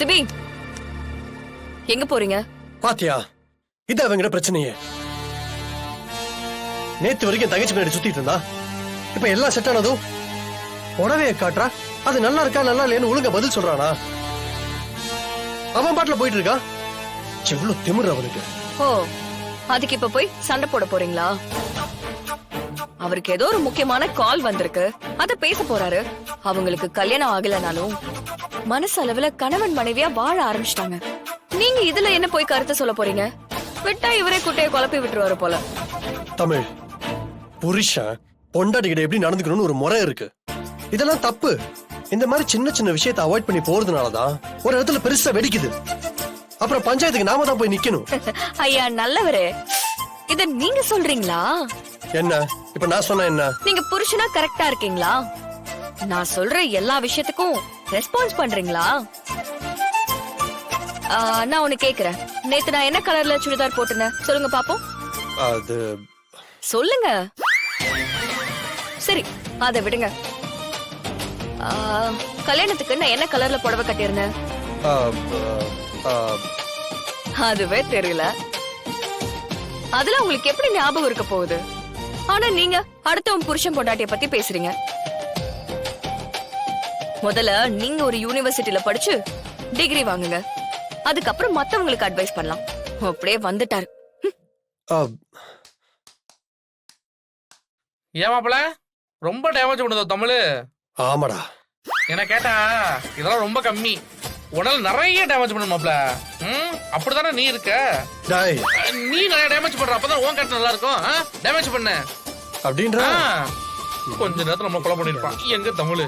CP, எங்க போறீங்க? பாத்தியா, இது அவங்கிட்ட பிரச்சனையே. நேத்து வரைக்கும் தங்கச்சி பின்னாடி சுத்திட்டு இருந்தா, இப்ப எல்லாம் செட் ஆனதும் உடவைய காட்டுறா. அது நல்லா இருக்கா நல்லா இல்லையான்னு ஒழுங்கா பதில் சொல்றானா? அவன் பாட்டுல போயிட்டு இருக்கா. எவ்வளவு திமிரு அவனுக்கு. ஓ, அதுக்கு இப்ப போய் சண்டை போட போறீங்களா? அவருக்கு ஏதோ ஒரு முக்கியமான கால் வந்திருக்கு, அத பேச போறாரு. அவங்களுக்கு கல்யாணம் ஆகலனாலும் மனசளவுல கணவன் மனைவியா வாழ ஆரம்பிச்சிட்டாங்க. நீங்க இதுல என்ன போய் கருத்து சொல்ல போறீங்க? விட்டா இவரே குட்டையை குழப்பி விட்டுருவாரு போல. தமிழ், புருஷன் பொண்டாட்டிகிட்ட எப்படி நடந்துக்கணும்னு ஒரு முறை இருக்கு. இதெல்லாம் தப்பு. இந்த மாதிரி சின்ன சின்ன விஷயத்தை அவாய்ட் பண்ணி போறதுனாலதான் ஒரு இடத்துல பெருசா வெடிக்குது. அப்புறம் பஞ்சாயத்துக்கு நாம தான் போய் நிக்கணும். ஐயா நல்லவரே, இத நீங்க சொல்றீங்களா? என்ன இப்ப நான் சொன்ன என்ன? நீங்க புருஷனா கரெக்டா இருக்கீங்களா? நான் சொல்ற எல்லா விஷயத்துக்கும் ரெஸ்பான்ஸ் பண்றீங்களா? நான் ஒண்ணு கேக்குறேன். நேத்து நான் என்ன கலர்ல சுடிதார் போட்டுனேன் சொல்லுங்க பாப்போம். அது சொல்லுங்க. சரி, அத விடுங்க. கல்யாணத்துக்கு நான் என்ன கலர்ல புடவை கட்டியிருந்தேன்? அதுவே தெரியல. அதுல உங்களுக்கு எப்படி ஞாபகம் இருக்க போகுது? ஆனா நீங்க அடுத்தவன் புருஷன் பொண்டாட்டிய பத்தி பேசுறீங்க. முதல்ல நீங்க ஒரு யூனிவர்சிட்டில படிச்சு டிகிரி வாங்குங்க, அதுக்கப்புறம் மத்தவங்களுக்கு அட்வைஸ் பண்ணலாம். அப்படியே வந்துட்டாரு. ஏன் மாப்பிள ரொம்ப டேமேஜ் பண்ணுதோ தமிழ்? ஆமாடா. என்ன கேட்டா இதெல்லாம் ரொம்ப கம்மி, உடல் நிறைய டேமேஜ் பண்ணு மாப்பிள. அப்படிதானே நீ இருக்க? நீ நிறைய டேமேஜ் பண்ற, அப்பதான் உன் கேட்ட நல்லா இருக்கும். டேமேஜ் பண்ண அப்படின்ற கொஞ்ச நேரத்துல நம்ம கொலை பண்ணிருப்பான். எங்க தமிழ்